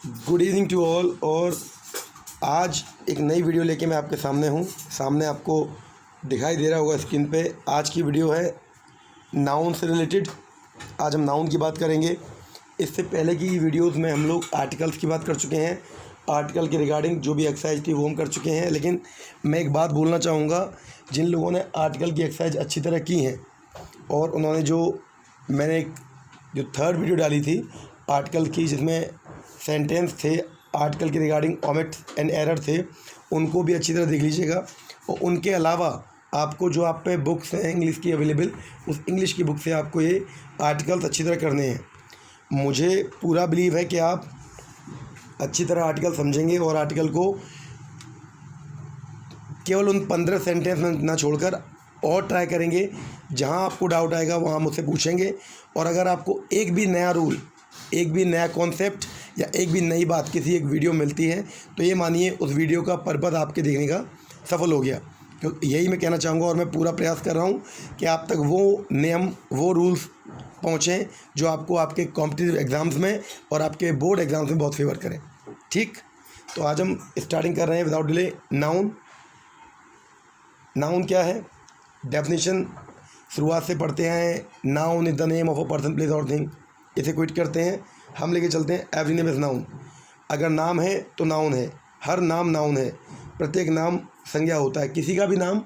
Good evening to all. और आज एक नई वीडियो लेके मैं आपके सामने हूँ। सामने आपको दिखाई दे रहा होगा स्क्रीन पे। आज की वीडियो है नाउन से रिलेटेड। आज हम नाउन की बात करेंगे। इससे पहले की वीडियोस में हम लोग आर्टिकल्स की बात कर चुके हैं। आर्टिकल के रिगार्डिंग जो भी एक्सरसाइज थी वो हम कर चुके हैं। लेकिन मैं एक बात बोलना चाहूँगा, जिन लोगों ने आर्टिकल की एक्सरसाइज अच्छी तरह की हैं और उन्होंने मैंने जो थर्ड वीडियो डाली थी आर्टिकल की, जिसमें सेंटेंस थे आर्टिकल के रिगार्डिंग ओमिट एंड एरर थे, उनको भी अच्छी तरह देख लीजिएगा। और उनके अलावा आपको जो आप पे बुक्स हैं इंग्लिश की अवेलेबल, उस इंग्लिश की बुक से आपको ये आर्टिकल्स अच्छी तरह करने हैं। मुझे पूरा बिलीव है कि आप अच्छी तरह आर्टिकल समझेंगे और आर्टिकल को केवल उन 15 सेंटेंस में ना छोड़कर और ट्राई करेंगे। जहां आपको डाउट आएगा वहां मुझसे पूछेंगे। और अगर आपको एक भी नया रूल, एक भी नया कॉन्सेप्ट या एक भी नई बात किसी एक वीडियो मिलती है तो ये मानिए उस वीडियो का पर्पज़ आपके देखने का सफल हो गया। क्योंकि यही मैं कहना चाहूँगा और मैं पूरा प्रयास कर रहा हूँ कि आप तक वो नियम, वो रूल्स पहुँचें जो आपको आपके कॉम्पिटिटिव एग्ज़ाम्स में और आपके बोर्ड एग्ज़ाम्स में बहुत फेवर करें। ठीक, तो आज हम स्टार्टिंग कर रहे हैं विदाउट डिले। नाउन क्या है? डेफिनेशन शुरुआत से पढ़ते हैं। Noun is the name of a person, place और थिंग। इसे क्विट करते हैं, हम लेके चलते हैं एवरी नेम इज़ नाउन। अगर नाम है तो नाउन है, हर नाम नाउन है। प्रत्येक नाम संज्ञा होता है। किसी का भी नाम,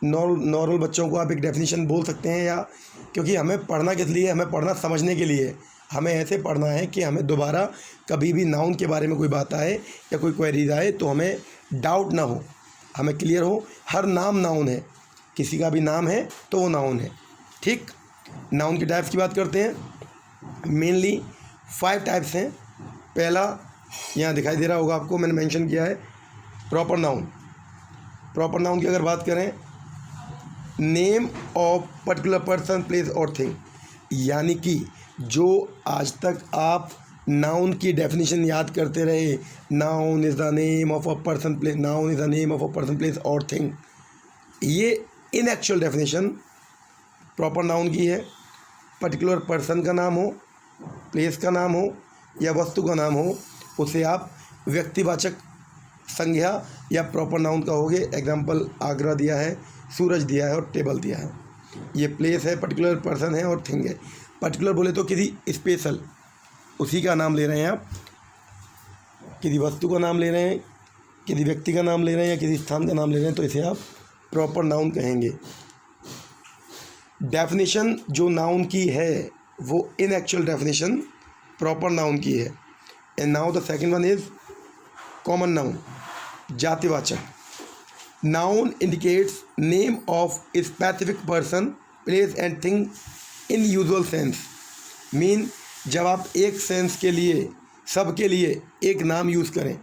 नॉर्मल बच्चों को आप एक डेफिनेशन बोल सकते हैं, या क्योंकि हमें पढ़ना किस लिए, हमें पढ़ना समझने के लिए। हमें ऐसे पढ़ना है कि हमें दोबारा कभी भी नाउन के बारे में कोई बात आए या कोई क्वेरीज आए तो हमें डाउट ना हो, हमें क्लियर हो। हर नाम नाउन है, किसी का भी नाम है तो वो नाउन है। ठीक, नाउन के टाइप्स की बात करते हैं। मेनली 5 टाइप्स हैं। पहला यहाँ दिखाई दे रहा होगा आपको, मैंने मेंशन किया है प्रॉपर नाउन। प्रॉपर नाउन की अगर बात करें, name of particular person, place और थिंग। यानी कि जो आज तक आप नाउन की डेफिनेशन याद करते रहे, noun is the name of a person, place, noun is the name of a person, place और थिंग, ये इन एक्चुअल डेफिनेशन प्रॉपर नाउन की है। पर्टिकुलर पर्सन का नाम हो, प्लेस का नाम हो या वस्तु का नाम हो, उसे आप व्यक्तिवाचक संज्ञा या प्रॉपर नाउन कहोगे। एग्जाम्पल आगरा दिया है, सूरज दिया है और टेबल दिया है। ये प्लेस है, पर्टिकुलर पर्सन है और थिंग है। पर्टिकुलर बोले तो किसी स्पेशल, उसी का नाम ले रहे हैं आप, किसी वस्तु का नाम ले रहे हैं, किसी व्यक्ति का नाम ले रहे हैं या किसी स्थान का नाम ले रहे हैं, तो इसे आप प्रॉपर नाउन कहेंगे। डेफिनेशन जो नाउन की है वो in actual definition proper noun की है। And now the second one is common noun, जातिवाचक। Noun indicates name of a specific person, place and thing in usual sense. Mean जब आप एक सेंस के लिए, सबके लिए एक नाम यूज़ करें,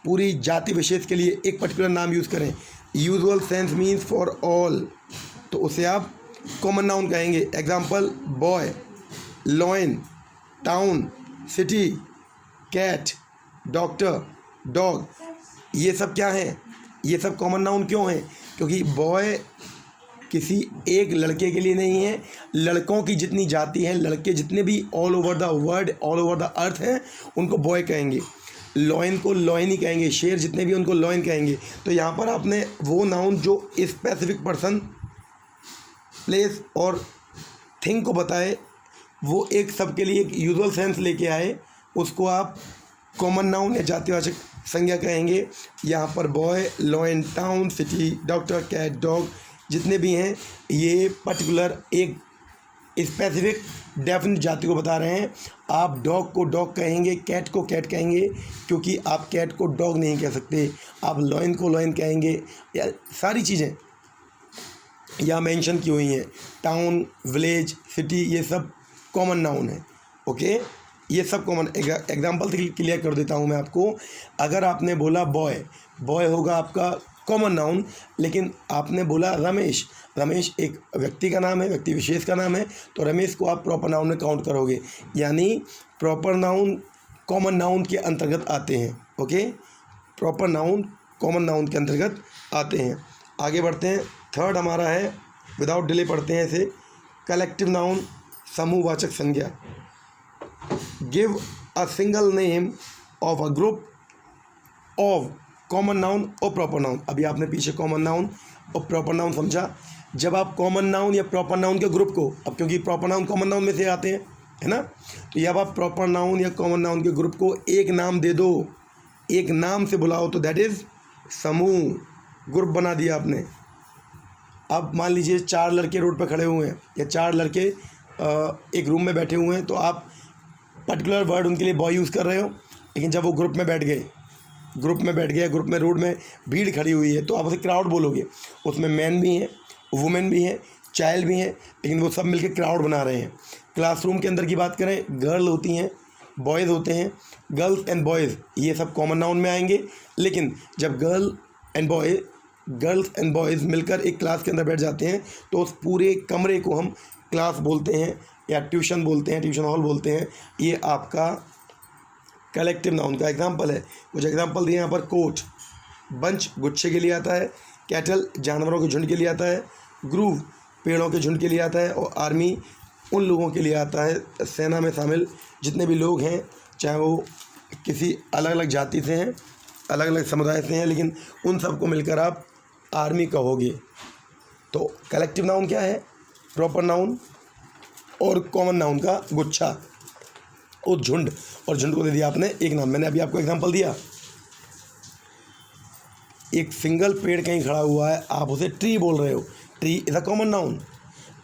पूरी जाति विशेष के लिए एक पर्टिकुलर नाम यूज़ करें, usual sense means for all, तो उसे आप कॉमन नाउन कहेंगे। Example boy, lion, town, city, cat, doctor, dog, ये सब क्या हैं? ये सब कॉमन नाउन क्यों हैं? क्योंकि बॉय किसी एक लड़के के लिए नहीं है। लड़कों की जितनी जाति हैं, लड़के जितने भी all over the world, all over the earth हैं, उनको बॉय कहेंगे। लॉयन को लॉयन ही कहेंगे। शेर जितने भी उनको लॉयन कहेंगे। तो यहाँ पर आपने वो नाउन जो स्पेसिफिक पर्सन, प्लेस और थिंग को बताए, वो एक सबके लिए एक यूजुअल सेंस लेके आए, उसको आप कॉमन नाउन या जातिवाचक संज्ञा कहेंगे। यहाँ पर boy, lion, town, city, doctor, cat, dog जितने भी हैं, ये पर्टिकुलर एक स्पेसिफिक डेफिनेट जाति को बता रहे हैं। आप डॉग को डॉग कहेंगे, कैट को कैट कहेंगे, क्योंकि आप कैट को डॉग नहीं कह सकते। आप लॉयन को लॉयन कहेंगे। या सारी चीज़ें यहाँ मेंशन की हुई हैं। टाउन, विलेज, सिटी, ये सब कॉमन नाउन है। ओके, ये सब कॉमन। एग्जाम्पल से क्लियर कर देता हूँ मैं आपको। अगर आपने बोला बॉय, बॉय होगा आपका कॉमन नाउन। लेकिन आपने बोला रमेश, रमेश एक व्यक्ति का नाम है, व्यक्ति विशेष का नाम है, तो रमेश को आप प्रॉपर नाउन में काउंट करोगे। यानी प्रॉपर नाउन कॉमन नाउन के अंतर्गत आते हैं। Okay, proper noun common noun के अंतर्गत आते हैं। आगे बढ़ते हैं। थर्ड हमारा है, विदाउट डिले पढ़ते हैं इसे, कलेक्टिव नाउन, समूहवाचक संज्ञा। Give a single name of a group of common noun और प्रॉपर नाउन। अभी आपने पीछे कॉमन नाउन और प्रॉपर नाउन समझा। जब आप कॉमन नाउन या प्रॉपर नाउन के ग्रुप को, अब क्योंकि प्रॉपर नाउन कॉमन नाउन में से आते हैं, है ना, तो जब आप प्रॉपर नाउन या कॉमन नाउन के ग्रुप को एक नाम दे दो, एक नाम से बुलाओ, तो दैट इज़ समूह, ग्रुप बना दिया आपने। अब मान लीजिए 4 लड़के रोड पर खड़े हुए हैं या 4 लड़के एक रूम में बैठे हुए हैं, तो आप पर्टिकुलर वर्ड उनके लिए बॉय यूज़ कर रहे हो, लेकिन जब वो ग्रुप में बैठ गए, ग्रुप में रोड में भीड़ खड़ी हुई है, तो आप उसे क्राउड बोलोगे। उसमें मैन भी हैं, वुमेन भी हैं, चाइल्ड भी हैं, लेकिन वो सब मिलकर क्राउड बना रहे हैं। क्लासरूम के अंदर की बात करें, गर्ल होती हैं, बॉयज़ होते हैं, गर्ल्स एंड बॉयज़ ये सब कॉमन नाउन में आएंगे। लेकिन जब गर्ल्स एंड बॉयज़ मिलकर एक क्लास के अंदर बैठ जाते हैं, तो उस पूरे कमरे को हम क्लास बोलते हैं या ट्यूशन बोलते हैं, ट्यूशन हॉल बोलते हैं। ये आपका कलेक्टिव नाउन का एग्जाम्पल है। कुछ एग्जाम्पल दिए यहाँ पर। कोट, बंच गुच्छे के लिए आता है। कैटल, जानवरों के झुंड के लिए आता है। ग्रूव, पेड़ों के झुंड के लिए आता है। और आर्मी, उन लोगों के लिए आता है, सेना में शामिल जितने भी लोग हैं, चाहे वो किसी अलग अलग जाति से हैं, अलग अलग समुदाय से हैं, लेकिन उन सबको मिलकर आप आर्मी कहोगे। तो कलेक्टिव नाउन क्या है? प्रॉपर नाउन और कॉमन नाउन का गुच्छा, और झुंड, और झुंड को दे दिया आपने एक नाम। मैंने अभी आपको एग्जांपल दिया, एक सिंगल पेड़ कहीं खड़ा हुआ है, आप उसे ट्री बोल रहे हो, tree is a common noun.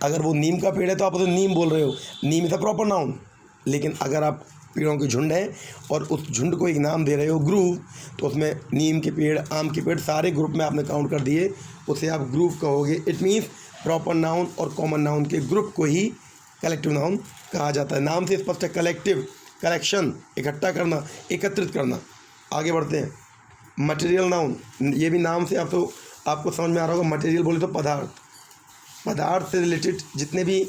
अगर वो नीम का पेड़ है तो आप उसे नीम बोल रहे हो, नीम इज़ अ प्रॉपर नाउन। लेकिन अगर आप पेड़ों के झुंड हैं और उस झुंड को एक नाम दे रहे हो ग्रुप, तो उसमें नीम के पेड़, आम के पेड़, सारे ग्रुप में आपने काउंट कर दिए, उसे आप ग्रुप कहोगे। इट मीन्स प्रॉपर नाउन और कॉमन नाउन के ग्रुप को ही कलेक्टिव नाउन कहा जाता है। नाम से स्पष्ट है, कलेक्टिव, कलेक्शन, इकट्ठा करना, एकत्रित करना। आगे बढ़ते हैं। मटेरियल नाउन, ये भी नाम से आपको समझ में आ रहा होगा। मटेरियल बोले तो पदार्थ, पदार्थ से रिलेटेड जितने भी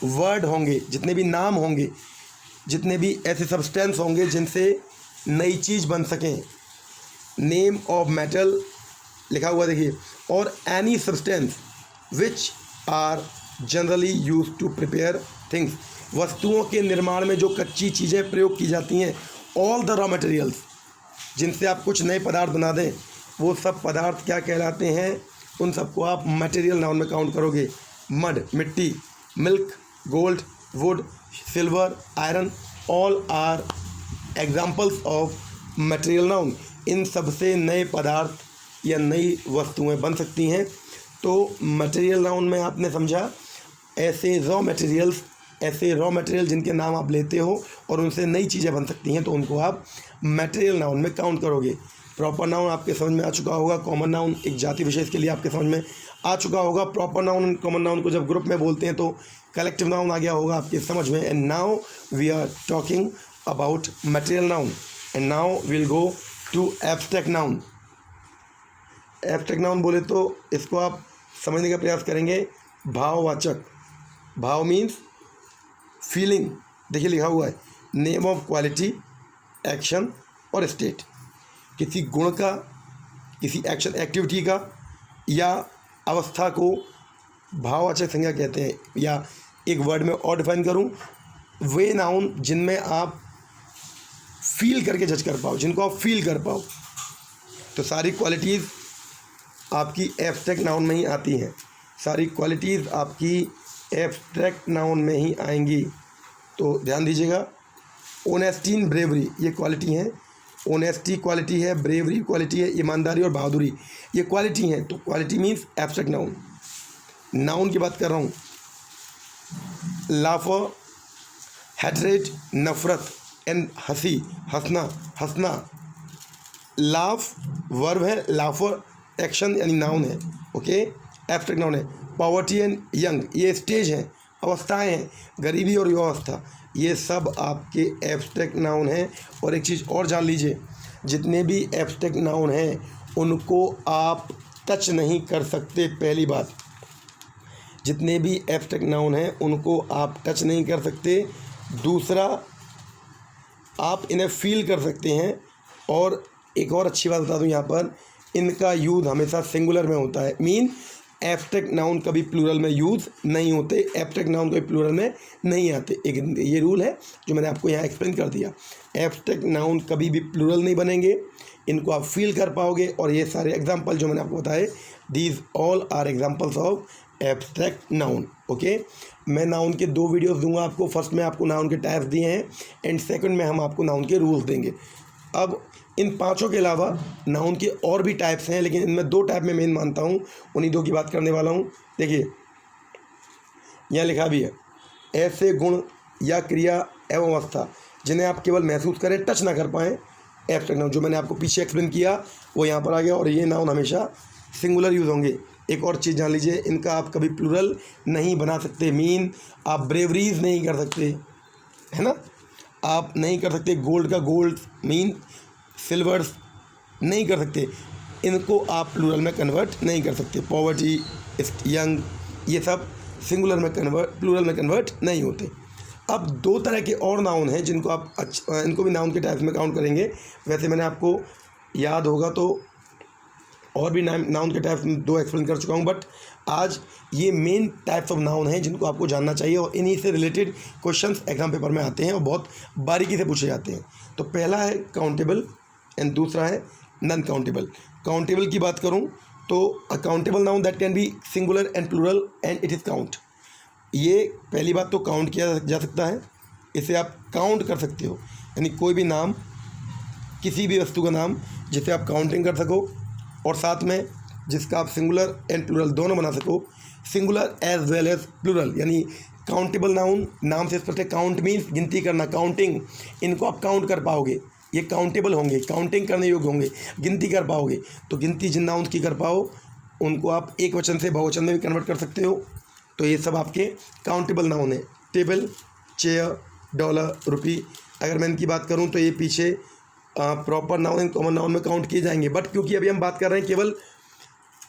वर्ड होंगे, जितने भी नाम होंगे, जितने भी ऐसे सब्सटेंस होंगे जिनसे नई चीज़ बन सकें। नेम ऑफ मेटल लिखा हुआ देखिए, और any substance which are generally use to prepare things, वस्तुओं के निर्माण में जो कच्ची चीज़ें प्रयोग की जाती हैं। ऑल द रॉ मटेरियल्स, जिनसे आप कुछ नए पदार्थ बना दें, वो सब पदार्थ क्या कहलाते हैं? उन सबको आप मटेरियल नाउन में काउंट करोगे। मड, मिट्टी, milk, gold, wood, silver, iron, all are examples of material noun. इन सब से नए पदार्थ या नई वस्तुएं बन सकती हैं। तो मटेरियल नाउन में आपने समझा ऐसे रॉ मटेरियल जिनके नाम आप लेते हो और उनसे नई चीज़ें बन सकती हैं, तो उनको आप मटेरियल नाउन में काउंट करोगे। प्रॉपर नाउन आपके समझ में आ चुका होगा। कॉमन नाउन एक जाति विशेष के लिए आपके समझ में आ चुका होगा। Proper noun and common noun को जब ग्रुप में बोलते हैं तो कलेक्टिव नाउन आ गया होगा आपके समझ में। And now we are talking about material noun, and now will go to abstract noun. Abstract noun बोले तो इसको आप समझने का प्रयास करेंगे। भाववाचक, भाव मीन्स फीलिंग। देखिए लिखा हुआ है, नेम ऑफ क्वालिटी, एक्शन और स्टेट। किसी गुण का, किसी एक्शन, एक्टिविटी का या अवस्था को भाववाचक संज्ञा कहते हैं। या एक वर्ड में और डिफाइन करूं, वे नाउन जिनमें आप फील करके जज कर पाओ, जिनको आप फील कर पाओ। तो सारी क्वालिटीज़ आपकी एब्स्ट्रैक्ट नाउन में ही आती हैं, सारी क्वालिटीज़ आपकी एब्स्ट्रैक्ट नाउन में ही आएंगी। तो ध्यान दीजिएगा। ऑनेस्टी इन ब्रेवरी, ये क्वालिटी हैं। ऑनेस्टी क्वालिटी है, ब्रेवरी क्वालिटी है, ईमानदारी और बहादुरी ये क्वालिटी हैं। तो quality means abstract noun. Noun की बात कर रहा हूँ। लाफर, हेट्रेड, नफरत, एंड हंसी, हंसना, हंसना। लाफ वर्ब है, लाफर एक्शन यानी नाउन है, ओके, एब्स्ट्रैक्ट नाउन है। पॉवर्टी एंड यंग, ये स्टेज हैं, अवस्थाएं हैं। गरीबी और युवावस्था, ये सब आपके एब्स्ट्रैक्ट नाउन हैं। और एक चीज़ और जान लीजिए, जितने भी एब्स्ट्रैक्ट नाउन हैं उनको आप टच नहीं कर सकते। पहली बात, जितने भी एब्स्ट्रैक्ट नाउन हैं उनको आप टच नहीं कर सकते। दूसरा, आप इन्हें फील कर सकते हैं। और एक और अच्छी बात बता दूं यहाँ पर, इनका यूज़ हमेशा सिंगुलर में होता है। मीन एब्स्ट्रैक्ट नाउन कभी प्लूरल में यूज़ नहीं होते, एब्स्ट्रैक्ट नाउन कभी प्लूरल में नहीं आते। एक ये रूल है जो मैंने आपको यहाँ एक्सप्लेन कर दिया। एब्स्ट्रैक्ट नाउन कभी भी प्लूरल नहीं बनेंगे, इनको आप फील कर पाओगे। और ये सारे एग्जांपल जो मैंने आपको बताए, these all are examples of abstract noun. Okay, मैं नाउन के 2 वीडियोस दूंगा आपको। फर्स्ट में आपको नाउन के टाइप्स दिए हैं एंड सेकंड में हम आपको नाउन के रूल्स देंगे। अब इन 5 के अलावा नाउन के और भी टाइप्स हैं, लेकिन इनमें 2 टाइप में मेन मानता हूँ, उन्हीं 2 की बात करने वाला हूँ। देखिए यहाँ लिखा भी है, ऐसे गुण या क्रिया एवं अवस्था जिन्हें आप केवल महसूस करें, टच ना कर पाएँ, एब्स्ट्रैक्ट नाउन। जो मैंने आपको पीछे एक्सप्लेन किया वो यहाँ पर आ गया। और ये नाउन हमेशा सिंगुलर यूज़ होंगे। एक और चीज़ जान लीजिए, इनका आप कभी प्लूरल नहीं बना सकते। मीन आप ब्रेवरीज नहीं कर सकते, है ना, आप नहीं कर सकते। गोल्ड का गोल्ड मीन सिल्वर्स नहीं कर सकते, इनको आप प्लूरल में कन्वर्ट नहीं कर सकते। पॉवर्टी, यंग, ये सब सिंगुलर में प्लूरल में कन्वर्ट नहीं होते। अब 2 तरह के और नाउन हैं जिनको आप इनको भी नाउन के टाइप्स में काउंट करेंगे। वैसे मैंने आपको याद होगा तो और भी नाउन के टाइप्स 2 एक्सप्लेन कर चुका हूँ, बट आज ये मेन टाइप्स ऑफ नाउन हैं जिनको आपको जानना चाहिए। और इन्हीं से रिलेटेड क्वेश्चंस एग्जाम पेपर में आते हैं और बहुत बारीकी से पूछे जाते हैं। तो पहला है काउंटेबल एंड दूसरा है नॉन काउंटेबल। काउंटेबल की बात करूँ तो a countable noun that can be singular and plural and it is count. ये पहली बात तो काउंट किया जा सकता है, इसे आप काउंट कर सकते हो, यानी कोई भी नाम, किसी भी वस्तु का नाम जिसे आप काउंटिंग कर सको और साथ में जिसका आप सिंगुलर एंड प्लूरल दोनों बना सको। Singular as well as plural, यानी काउंटेबल नाउन, नाम से स्पष्ट है, काउंट मीन्स गिनती करना, काउंटिंग। इनको आप काउंट कर पाओगे, ये काउंटेबल होंगे, काउंटिंग करने योग्य होंगे, गिनती कर पाओगे। तो गिनती जिन नाउन की कर पाओ उनको आप एक वचन से बहुवचन में भी कन्वर्ट कर सकते हो। तो ये सब आपके काउंटेबल नाउन है। टेबल, चेयर, डॉलर, रुपी, अगर मैं इनकी बात करूँ तो ये पीछे proper noun and common noun में काउंट किए जाएंगे। बट क्योंकि अभी हम बात कर रहे हैं केवल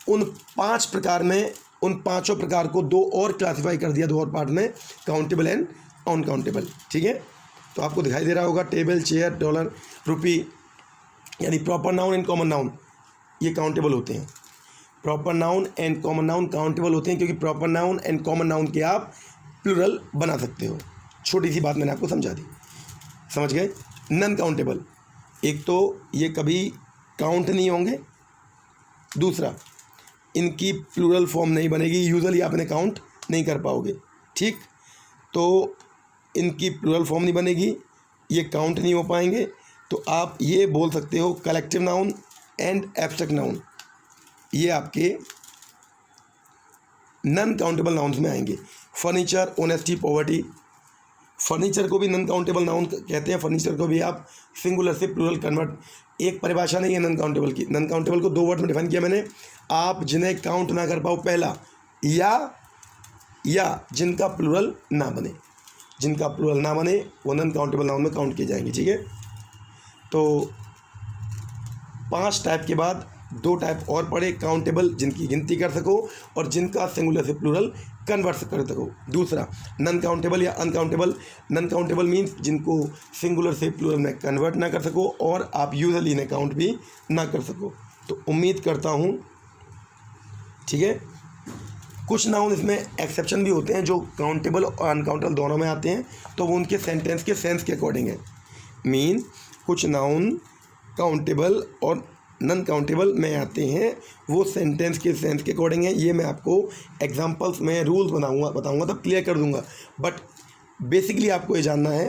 उन 5 प्रकार में, उन 5 प्रकार को 2 और क्लासीफाई कर दिया, 2 और पार्ट में, काउंटेबल एंड अनकाउंटेबल। ठीक है, तो आपको दिखाई दे रहा होगा टेबल, चेयर, डॉलर, रुपी, यानी proper noun and common noun ये काउंटेबल होते हैं। Proper noun and common noun countable होते हैं क्योंकि proper noun and common noun के आप प्लूरल बना सकते हो। छोटी सी बात मैंने आपको समझा दी, समझ गए। नॉन काउंटेबल, एक तो ये कभी काउंट नहीं होंगे, दूसरा इनकी प्लूरल फॉर्म नहीं बनेगी, यूजुअली आप इन्हें काउंट नहीं कर पाओगे। ठीक, तो इनकी प्लूरल फॉर्म नहीं बनेगी, ये काउंट नहीं हो पाएंगे। तो आप ये बोल सकते हो collective noun and abstract noun, ये आपके नॉन काउंटेबल नाउन्स में आएंगे। फर्नीचर, ऑनेस्टी, पॉवर्टी, फर्नीचर को भी नॉन काउंटेबल नाउन कहते हैं। फर्नीचर को भी आप सिंगुलर से प्लूरल कन्वर्ट, एक परिभाषा नहीं है नॉन काउंटेबल की। नॉन काउंटेबल को 2 वर्ड में डिफाइन किया मैंने, आप जिन्हें काउंट ना कर पाओ, पहला, या जिनका प्लूरल ना बने। जिनका प्लूरल ना बने वो नॉन काउंटेबल नाउन में काउंट किए जाएंगे। ठीक है, तो 5 टाइप के बाद 2 टाइप और पड़े, काउंटेबल जिनकी गिनती कर सको और जिनका सिंगुलर से प्लूरल कन्वर्ट कर सको। दूसरा नॉन काउंटेबल या अनकाउंटेबल। नॉन काउंटेबल मीन्स जिनको सिंगुलर से प्लूरल में कन्वर्ट ना कर सको और आप यूजुअली इन्हें काउंट भी ना कर सको। तो उम्मीद करता हूँ, ठीक है। कुछ नाउन इसमें एक्सेप्शन भी होते हैं जो काउंटेबल और अनकाउंटेबल दोनों में आते हैं, तो वो उनके सेंटेंस के सेंस के अकॉर्डिंग है। मीन कुछ नाउन काउंटेबल और नॉन काउंटेबल में आते हैं, वो सेंटेंस के सेंस के अकॉर्डिंग है। ये मैं आपको एग्जांपल्स में रूल्स बताऊंगा तब क्लियर कर दूंगा। बट बेसिकली आपको ये जानना है,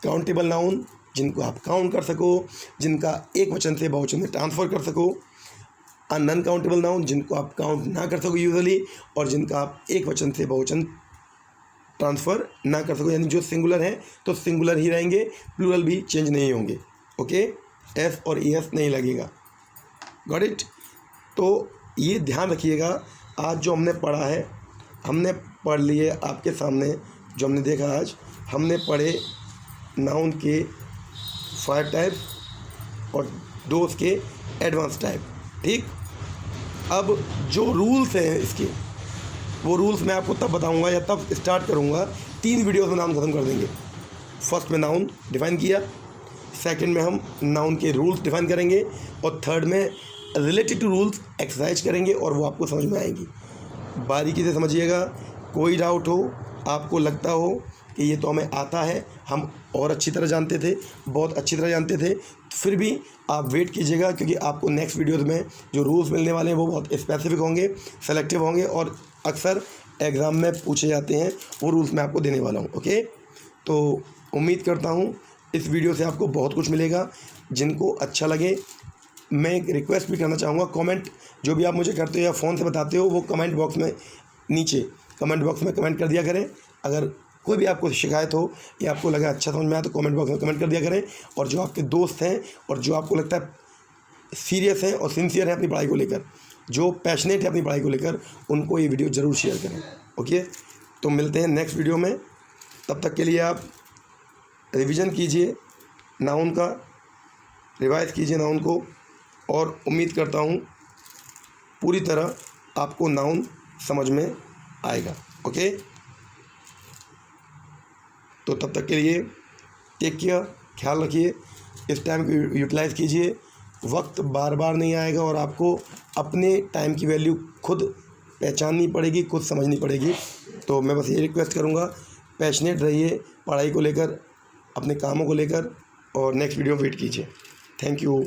काउंटेबल नाउन जिनको आप काउंट कर सको, जिनका एक वचन से बहुवचन में ट्रांसफ़र कर सको। नॉन काउंटेबल नाउन जिनको आप काउंट ना कर सको यूजुअली, और जिनका आप एक वचन से बहुवचन ट्रांसफ़र ना कर सको, यानी जो सिंगुलर हैं तो सिंगुलर ही रहेंगे, प्लूरल भी चेंज नहीं होंगे। ओके, एस और ई एस नहीं लगेगा। Got it. तो ये ध्यान रखिएगा, आज जो हमने पढ़ा है, हमने पढ़ लिए आपके सामने, जो हमने देखा आज, हमने पढ़े नाउन के 5 टाइप और 2 उसके एडवांस टाइप। ठीक, अब जो रूल्स हैं इसके, वो रूल्स मैं आपको तब बताऊंगा या तब स्टार्ट करूंगा, 3 वीडियोस में नाउन ख़त्म कर देंगे। फर्स्ट में नाउन डिफाइन किया, सेकंड में हम नाउन के रूल्स डिफाइन करेंगे, और थर्ड में रिलेटेड टू रूल्स एक्सरसाइज करेंगे और वो आपको समझ में आएंगी। बारीकी से समझिएगा। कोई डाउट हो, आपको लगता हो कि ये तो हमें आता है, हम और अच्छी तरह जानते थे, बहुत अच्छी तरह जानते थे, तो फिर भी आप वेट कीजिएगा, क्योंकि आपको नेक्स्ट वीडियोज़ में जो रूल्स मिलने वाले हैं वो बहुत स्पेसिफिक होंगे, सेलेक्टिव होंगे और अक्सर एग्ज़ाम में पूछे जाते हैं, वो रूल्स मैं आपको देने वाला हूँ। ओके, तो उम्मीद करता हूँ इस वीडियो से आपको बहुत कुछ मिलेगा। जिनको अच्छा लगे, मैं एक रिक्वेस्ट भी करना चाहूँगा, कमेंट जो भी आप मुझे करते हो या फ़ोन से बताते हो वो कमेंट बॉक्स में, नीचे कमेंट बॉक्स में कमेंट कर दिया करें। अगर कोई भी आपको शिकायत हो या आपको लगा अच्छा समझ में आया तो कमेंट बॉक्स में कमेंट कर दिया करें। और जो आपके दोस्त हैं और जो आपको लगता है सीरियस हैं और सिंसियर हैं अपनी पढ़ाई को लेकर, जो पैशनेट है अपनी पढ़ाई को लेकर, उनको ये वीडियो ज़रूर शेयर करें। ओके, तो मिलते हैं नेक्स्ट वीडियो में। तब तक के लिए आप रिवीजन कीजिए नाउन का, रिवाइज कीजिए नाउन को, और उम्मीद करता हूँ पूरी तरह आपको नाउन समझ में आएगा। ओके, तो तब तक के लिए टेक केयर, ख्याल रखिए, इस टाइम को यूटिलाइज़ कीजिए। वक्त बार बार नहीं आएगा और आपको अपने टाइम की वैल्यू खुद पहचाननी पड़ेगी, खुद समझनी पड़ेगी। तो मैं बस ये रिक्वेस्ट करूँगा, पैशनेट रहिए पढ़ाई को लेकर, अपने कामों को लेकर, और नेक्स्ट वीडियो में वेट कीजिए। Thank you.